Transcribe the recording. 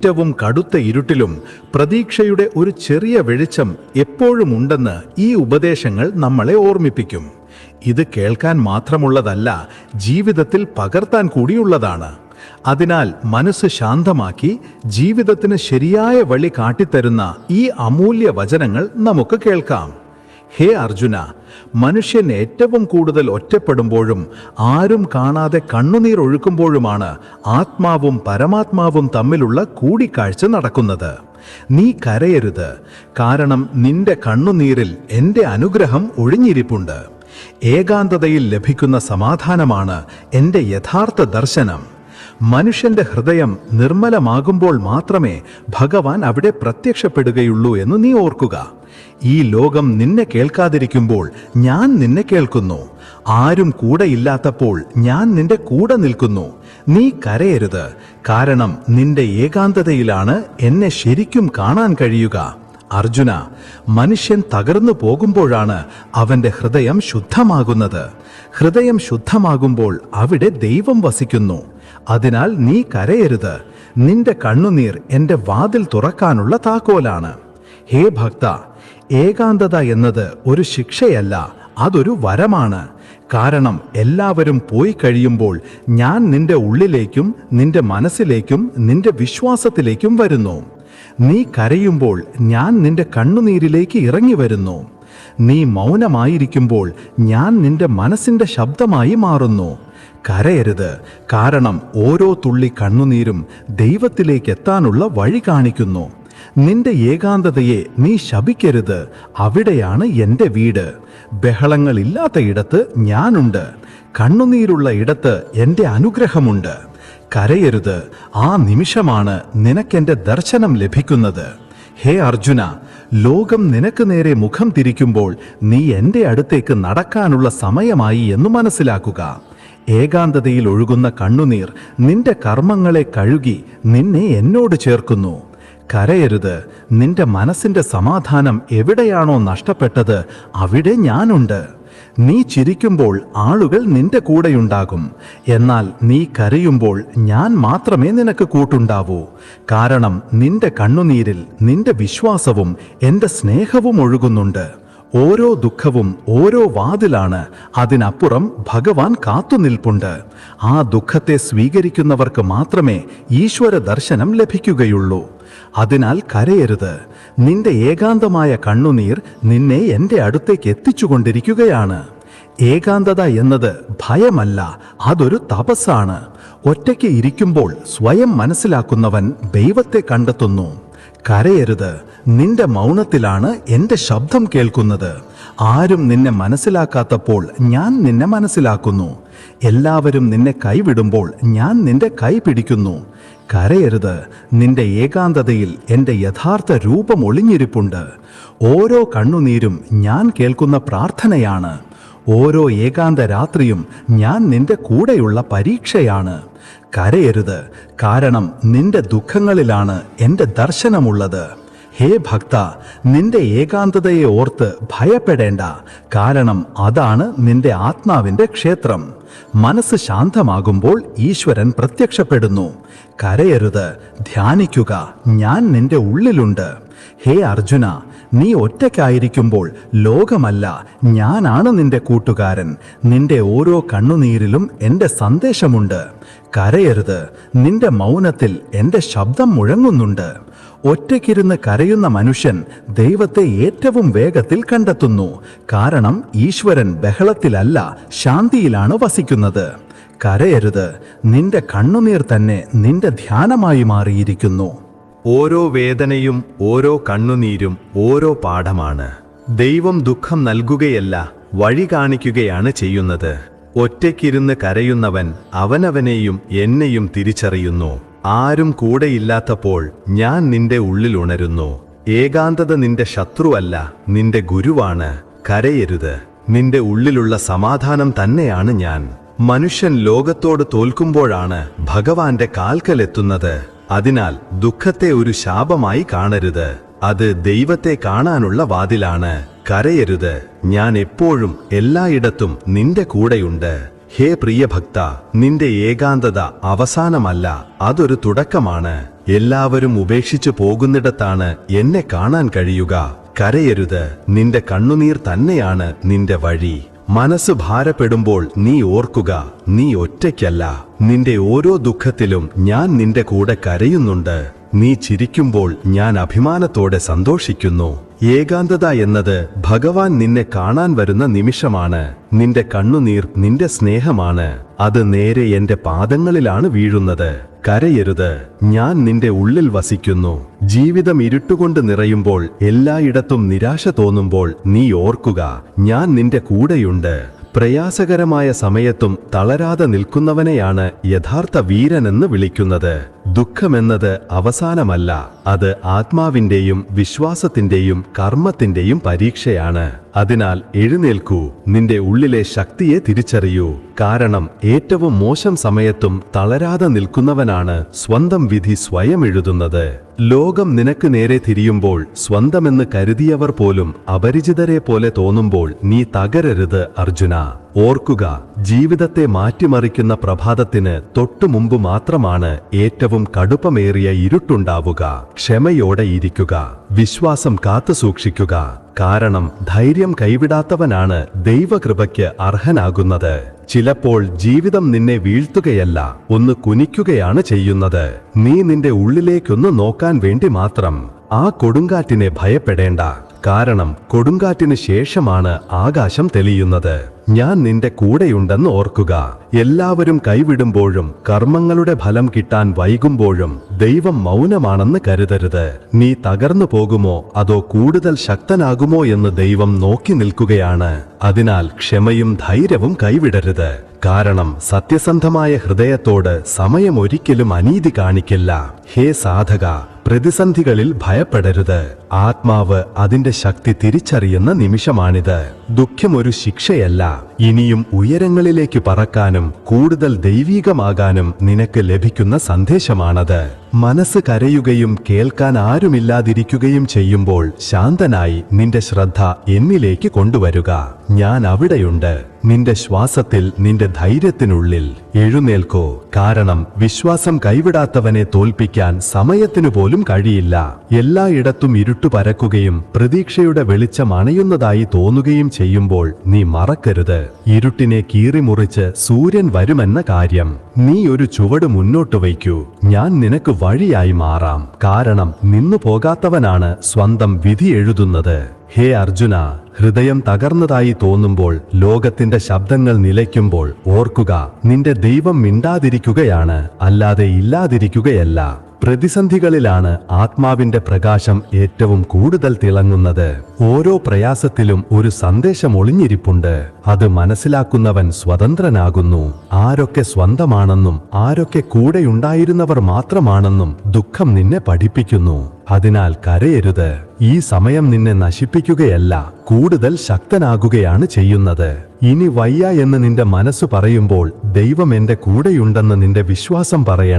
ഏറ്റവും കടുത്ത ഇരുട്ടിലും പ്രതീക്ഷയുടെ ഒരു ചെറിയ വെളിച്ചം എപ്പോഴും ഉണ്ടെന്ന് ഈ ഉപദേശങ്ങൾ നമ്മളെ ഓർമ്മിപ്പിക്കും. ഇത് കേൾക്കാൻ മാത്രമുള്ളതല്ല, ജീവിതത്തിൽ പകർത്താൻ കൂടിയുള്ളതാണ്. അതിനാൽ മനസ്സ് ശാന്തമാക്കി ജീവിതത്തിന് ശരിയായ വഴി കാട്ടിത്തരുന്ന ഈ അമൂല്യ വചനങ്ങൾ നമുക്ക് കേൾക്കാം. ഹേ അർജുന, മനുഷ്യൻ ഏറ്റവും കൂടുതൽ ഒറ്റപ്പെടുമ്പോഴും ആരും കാണാതെ കണ്ണുനീർ ഒഴുക്കുമ്പോഴുമാണ് ആത്മാവും പരമാത്മാവും തമ്മിലുള്ള കൂടിക്കാഴ്ച നടക്കുന്നത്. നീ കരയരുത്, കാരണം നിന്റെ കണ്ണുനീരിൽ എൻ്റെ അനുഗ്രഹം ഒഴിഞ്ഞിരിപ്പുണ്ട്. ഏകാന്തതയിൽ ലഭിക്കുന്ന സമാധാനമാണ് എൻ്റെ യഥാർത്ഥ ദർശനം. മനുഷ്യന്റെ ഹൃദയം നിർമ്മലമാകുമ്പോൾ മാത്രമേ ഭഗവാൻ അവിടെ പ്രത്യക്ഷപ്പെടുകയുള്ളൂ എന്ന് നീ ഓർക്കുക. ഈ ലോകം നിന്നെ കേൾക്കാതിരിക്കുമ്പോൾ ഞാൻ നിന്നെ കേൾക്കുന്നു. ആരും കൂടെയില്ലാത്തപ്പോൾ ഞാൻ നിന്റെ കൂടെ നിൽക്കുന്നു. നീ കരയരുത്, കാരണം നിന്റെ ഏകാന്തതയിലാണ് എന്നെ ശരിക്കും കാണാൻ കഴിയുക. അർജുന, മനുഷ്യൻ തകർന്നു പോകുമ്പോഴാണ് അവന്റെ ഹൃദയം ശുദ്ധമാകുന്നത്. ഹൃദയം ശുദ്ധമാകുമ്പോൾ അവിടെ ദൈവം വസിക്കുന്നു. അതിനാൽ നീ കരയരുത്. നിന്റെ കണ്ണുനീർ എൻ്റെ വാതിൽ തുറക്കാനുള്ള താക്കോലാണ്. ഹേ ഭക്ത, ഏകാന്തത എന്നത് ഒരു ശിക്ഷയല്ല, അതൊരു വരമാണ്. കാരണം എല്ലാവരും പോയി കഴിയുമ്പോൾ ഞാൻ നിന്റെ ഉള്ളിലേക്കും നിന്റെ മനസ്സിലേക്കും നിന്റെ വിശ്വാസത്തിലേക്കും വരുന്നു. നീ കരയുമ്പോൾ ഞാൻ നിന്റെ കണ്ണുനീരിലേക്ക് ഇറങ്ങി വരുന്നു. നീ മൗനമായിരിക്കുമ്പോൾ ഞാൻ നിന്റെ മനസ്സിന്റെ ശബ്ദമായി മാറുന്നു. കരയരുത്, കാരണം ഓരോ തുള്ളി കണ്ണുനീരും ദൈവത്തിലേക്ക് എത്താനുള്ള വഴി കാണിക്കുന്നു. നിന്റെ ഏകാന്തതയെ നീ ശപിക്കരുത്. അവിടെയാണ് എൻ്റെ വീട്. ബഹളങ്ങളില്ലാത്ത ഇടത്ത് ഞാനുണ്ട്. കണ്ണുനീരുള്ള ഇടത്ത് എൻ്റെ അനുഗ്രഹമുണ്ട്. കരയരുത്, ആ നിമിഷമാണ് നിനക്കെൻ്റെ ദർശനം ലഭിക്കുന്നത്. ഹേ അർജുന, ലോകം നിനക്ക് നേരെ മുഖം തിരിക്കുമ്പോൾ നീ എൻ്റെ അടുത്തേക്ക് നടക്കാനുള്ള സമയമായി എന്ന് മനസ്സിലാക്കുക. ഏകാന്തതയിൽ ഒഴുകുന്ന കണ്ണുനീർ നിന്റെ കർമ്മങ്ങളെ കഴുകി നിന്നെ എന്നോട് ചേർക്കുന്നു. കരയരുത്, നിന്റെ മനസ്സിന്റെ സമാധാനം എവിടെയാണോ നഷ്ടപ്പെട്ടത് അവിടെ ഞാനുണ്ട്. നീ ചിരിക്കുമ്പോൾ ആളുകൾ നിന്റെ കൂടെയുണ്ടാകും. എന്നാൽ നീ കരയുമ്പോൾ ഞാൻ മാത്രമേ നിനക്ക് കൂട്ടുണ്ടാവൂ. കാരണം നിന്റെ കണ്ണുനീരിൽ നിന്റെ വിശ്വാസവും എൻ്റെ സ്നേഹവും ഒഴുകുന്നുണ്ട്. ഓരോ ദുഃഖവും ഓരോ വാതിലാണ്. അതിനപ്പുറം ഭഗവാൻ കാത്തുനിൽപ്പുണ്ട്. ആ ദുഃഖത്തെ സ്വീകരിക്കുന്നവർക്ക് മാത്രമേ ഈശ്വര ദർശനം ലഭിക്കുകയുള്ളൂ. അതിനാൽ കരയരുത്. നിന്റെ ഏകാന്തമായ കണ്ണുനീർ നിന്നെ എൻ്റെ അടുത്തേക്ക് എത്തിച്ചുകൊണ്ടിരിക്കുകയാണ്. ഏകാന്തത എന്നത് ഭയമല്ല, അതൊരു തപസ്സാണ്. ഒറ്റയ്ക്ക് ഇരിക്കുമ്പോൾ സ്വയം മനസ്സിലാക്കുന്നവൻ ദൈവത്തെ കണ്ടെത്തുന്നു. കരയരുത്, നിന്റെ മൗനത്തിലാണ് എൻ്റെ ശബ്ദം കേൾക്കുന്നത്. ആരും നിന്നെ മനസ്സിലാക്കാത്തപ്പോൾ ഞാൻ നിന്നെ മനസ്സിലാക്കുന്നു. എല്ലാവരും നിന്നെ കൈവിടുമ്പോൾ ഞാൻ നിന്റെ കൈ പിടിക്കുന്നു. കരയരുത്, നിന്റെ ഏകാന്തതയിൽ എൻ്റെ യഥാർത്ഥ രൂപം ഒളിഞ്ഞിരിപ്പുണ്ട്. ഓരോ കണ്ണുനീരും ഞാൻ കേൾക്കുന്ന പ്രാർത്ഥനയാണ്. ഓരോ ഏകാന്ത രാത്രിയും ഞാൻ നിന്റെ കൂടെയുള്ള പരീക്ഷയാണ്. കരയരുത്, കാരണം നിന്റെ ദുഃഖങ്ങളിലാണ് എൻ്റെ ദർശനമുള്ളത്. ഹേ ഭക്ത, നിന്റെ ഏകാന്തതയെ ഓർത്ത് ഭയപ്പെടേണ്ട, കാരണം അതാണ് നിന്റെ ആത്മാവിൻ്റെ ക്ഷേത്രം. മനസ്സ് ശാന്തമാകുമ്പോൾ ഈശ്വരൻ പ്രത്യക്ഷപ്പെടുന്നു. കരയരുത്, ധ്യാനിക്കുക, ഞാൻ നിന്റെ ഉള്ളിലുണ്ട്. ഹേ അർജുന, നീ ഒറ്റയ്ക്കായിരിക്കുമ്പോൾ ലോകമല്ല, ഞാനാണ് നിന്റെ കൂട്ടുകാരൻ. നിന്റെ ഓരോ കണ്ണുനീരിലും എൻ്റെ സന്ദേശമുണ്ട്. കരയരുത്, നിന്റെ മൗനത്തിൽ എൻ്റെ ശബ്ദം മുഴങ്ങുന്നുണ്ട്. ഒറ്റയ്ക്കിരുന്ന് കരയുന്ന മനുഷ്യൻ ദൈവത്തെ ഏറ്റവും വേഗത്തിൽ കണ്ടെത്തുന്നു. കാരണം ഈശ്വരൻ ബഹളത്തിലല്ല, ശാന്തിയിലാണ് വസിക്കുന്നത്. കരയരുത്, നിന്റെ കണ്ണുനീർ തന്നെ നിന്റെ ധ്യാനമായി മാറിയിരിക്കുന്നു. ഓരോ വേദനയും ഓരോ കണ്ണുനീരും ഓരോ പാഠമാണ്. ദൈവം ദുഃഖം നൽകുകയല്ല, വഴി കാണിക്കുകയാണ് ചെയ്യുന്നത്. ഒറ്റയ്ക്കിരുന്ന് കരയുന്നവൻ അവനവനെയും എന്നെയും തിരിച്ചറിയുന്നു. ആരും കൂടെയില്ലാത്തപ്പോൾ ഞാൻ നിന്റെ ഉള്ളിൽ ഉണരുന്നു. ഏകാന്തത നിന്റെ ശത്രുവല്ല, നിന്റെ ഗുരുവാണ്. കരയരുത്, നിന്റെ ഉള്ളിലുള്ള സമാധാനം തന്നെയാണ് ഞാൻ. മനുഷ്യൻ ലോകത്തോട് തോൽക്കുമ്പോഴാണ് ഭഗവാന്റെ കാൽക്കലെത്തുന്നത്. അതിനാൽ ദുഃഖത്തെ ഒരു ശാപമായി കാണരുത്. അത് ദൈവത്തെ കാണാനുള്ള വാതിലാണ്. കരയരുത്, ഞാൻ എപ്പോഴും എല്ലായിടത്തും നിന്റെ കൂടെയുണ്ട്. ഹേ പ്രിയഭക്ത, നിന്റെ ഏകാന്തത അവസാനമല്ല, അതൊരു തുടക്കമാണ്. എല്ലാവരും ഉപേക്ഷിച്ചു പോകുന്നിടത്താണ് എന്നെ കാണാൻ കഴിയുക. കരയരുത്, നിന്റെ കണ്ണുനീർ തന്നെയാണ് നിന്റെ വഴി. മനസ്സ് ഭാരപ്പെടുമ്പോൾ നീ ഓർക്കുക, നീ ഒറ്റയ്ക്കല്ല. നിന്റെ ഓരോ ദുഃഖത്തിലും ഞാൻ നിന്റെ കൂടെ കരയുന്നുണ്ട്. നീ ചിരിക്കുമ്പോൾ ഞാൻ അഭിമാനത്തോടെ സന്തോഷിക്കുന്നു. ഏകാന്തത എന്നത് ഭഗവാൻ നിന്നെ കാണാൻ വരുന്ന നിമിഷമാണ്. നിന്റെ കണ്ണുനീർ നിന്റെ സ്നേഹമാണ്. അത് നേരെ എന്റെ പാദങ്ങളിലാണ് വീഴുന്നത്. കരയരുത്, ഞാൻ നിന്റെ ഉള്ളിൽ വസിക്കുന്നു. ജീവിതം ഇരുട്ടുകൊണ്ട് നിറയുമ്പോൾ, എല്ലായിടത്തും നിരാശ തോന്നുമ്പോൾ നീ ഓർക്കുക, ഞാൻ നിന്റെ കൂടെയുണ്ട്. പ്രയാസകരമായ സമയത്തും തളരാതെ നിൽക്കുന്നവനെയാണ് യഥാർത്ഥ വീരനെന്ന് വിളിക്കുന്നത്. ദുഃഖമെന്നത് അവസാനമല്ല, അത് ആത്മാവിന്റെയും വിശ്വാസത്തിന്റെയും കർമ്മത്തിന്റെയും പരീക്ഷയാണ്. അതിനാൽ എഴുന്നേൽക്കൂ, നിന്റെ ഉള്ളിലെ ശക്തിയെ തിരിച്ചറിയൂ. കാരണം ഏറ്റവും മോശം സമയത്തും തളരാതെ നിൽക്കുന്നവനാണ് സ്വന്തം വിധി സ്വയം എഴുതുന്നത്. ലോകം നിനക്ക് നേരെ തിരിയുമ്പോൾ, സ്വന്തമെന്ന് കരുതിയവർ പോലും അപരിചിതരെ പോലെ തോന്നുമ്പോൾ നീ തകരരുത് അർജുന. ഓർക്കുക, ജീവിതത്തെ മാറ്റിമറിക്കുന്ന പ്രഭാതത്തിന് തൊട്ടുമുമ്പ് മാത്രമാണ് ഏറ്റവും കടുപ്പമേറിയ ഇരുട്ടുണ്ടാവുക. ക്ഷമയോടെ ഇരിക്കുക, വിശ്വാസം കാത്തുസൂക്ഷിക്കുക. കാരണം ധൈര്യം കൈവിടാത്തവനാണ് ദൈവകൃപയ്ക്ക് അർഹനാകുന്നത്. ചിലപ്പോൾ ജീവിതം നിന്നെ വീഴ്ത്തുകയല്ല, ഒന്ന് കുനിക്കുകയാണ് ചെയ്യുന്നത്. നീ നിന്റെ ഉള്ളിലേക്കൊന്ന് നോക്കാൻ വേണ്ടി മാത്രം. ആ കൊടുങ്കാറ്റിനെ ഭയപ്പെടേണ്ട, കാരണം കൊടുങ്കാറ്റിന് ശേഷമാണ് ആകാശം തെളിയുന്നത്. ഞാൻ നിന്റെ കൂടെയുണ്ടെന്ന് ഓർക്കുക. എല്ലാവരും കൈവിടുമ്പോഴും കർമ്മങ്ങളുടെ ഫലം കിട്ടാൻ വൈകുമ്പോഴും ദൈവം മൗനമാണെന്ന് കരുതരുത്. നീ തകർന്നു പോകുമോ അതോ കൂടുതൽ ശക്തനാകുമോ എന്ന് ദൈവം നോക്കി നിൽക്കുകയാണ്. അതിനാൽ ക്ഷമയും ധൈര്യവും കൈവിടരുത്. കാരണം സത്യസന്ധമായ ഹൃദയത്തോട് സമയം ഒരിക്കലും അനീതി കാണിക്കില്ല. ഹേ സാധക, പ്രതിസന്ധികളിൽ ഭയപ്പെടരുത്. ആത്മാവ് അതിന്റെ ശക്തി തിരിച്ചറിയുന്ന നിമിഷമാണിത്. ദുഃഖം ഒരു ശിക്ഷയല്ല, ഇനിയും ഉയരങ്ങളിലേക്ക് പറക്കാനും കൂടുതൽ ദൈവീകമാകാനും നിനക്ക് ലഭിക്കുന്ന സന്ദേശമാണത്. മനസ്സ് കരയുകയും കേൾക്കാൻ ആരുമില്ലാതിരിക്കുകയും ചെയ്യുമ്പോൾ ശാന്തനായി നിന്റെ ശ്രദ്ധ എന്നിലേക്ക് കൊണ്ടുവരുക. ഞാൻ അവിടെയുണ്ട്, നിന്റെ ശ്വാസത്തിൽ, നിന്റെ ധൈര്യത്തിനുള്ളിൽ. എഴുന്നേൽക്കോ, കാരണം വിശ്വാസം കൈവിടാത്തവനെ തോൽപ്പിക്കാൻ സമയത്തിനു പോലും കഴിയില്ല. എല്ലായിടത്തും ഇരുട്ടു പരക്കുകയും പ്രതീക്ഷയുടെ വെളിച്ചം അണയുന്നതായി തോന്നുകയും ചെയ്യുമ്പോൾ നീ മറക്കരുത്, ഇരുട്ടിനെ കീറിമുറിച്ച് സൂര്യൻ വരുമെന്ന കാര്യം. നീ ഒരു ചുവട് മുന്നോട്ട് വയ്ക്കൂ, ഞാൻ നിനക്ക് വഴിയായി മാറാം. കാരണം നിന്നു പോകാത്തവനാണ് സ്വന്തം വിധി എഴുതുന്നത്. ഹേ അർജുന, ഹൃദയം തകർന്നതായി തോന്നുമ്പോൾ, ലോകത്തിന്റെ ശബ്ദങ്ങൾ നിലയ്ക്കുമ്പോൾ ഓർക്കുക, നിന്റെ ദൈവം മിണ്ടാതിരിക്കുകയാണ്, അല്ലാതെ ഇല്ലാതിരിക്കുകയല്ല. പ്രതിസന്ധികളിലാണ് ആത്മാവിന്റെ പ്രകാശം ഏറ്റവും കൂടുതൽ തിളങ്ങുന്നത്. ഓരോ പ്രയാസത്തിലും ഒരു സന്ദേശം ഒളിഞ്ഞിരിപ്പുണ്ട്. അത് മനസ്സിലാക്കുന്നവൻ സ്വതന്ത്രനാകുന്നു. ആരൊക്കെ സ്വന്തമാണെന്നും ആരൊക്കെ കൂടെയുണ്ടായിരുന്നവർ മാത്രമാണെന്നും ദുഃഖം നിന്നെ പഠിപ്പിക്കുന്നു. അതിനാൽ കരയരുത്. ഈ സമയം നിന്നെ നശിപ്പിക്കുകയല്ല, കൂടുതൽ ശക്തനാകുകയാണ് ചെയ്യുന്നത്. ഇനി വയ്യ എന്ന് നിന്റെ മനസ്സ് പറയുമ്പോൾ ദൈവം എന്റെ കൂടെയുണ്ടെന്ന് നിന്റെ വിശ്വാസം പറയണം.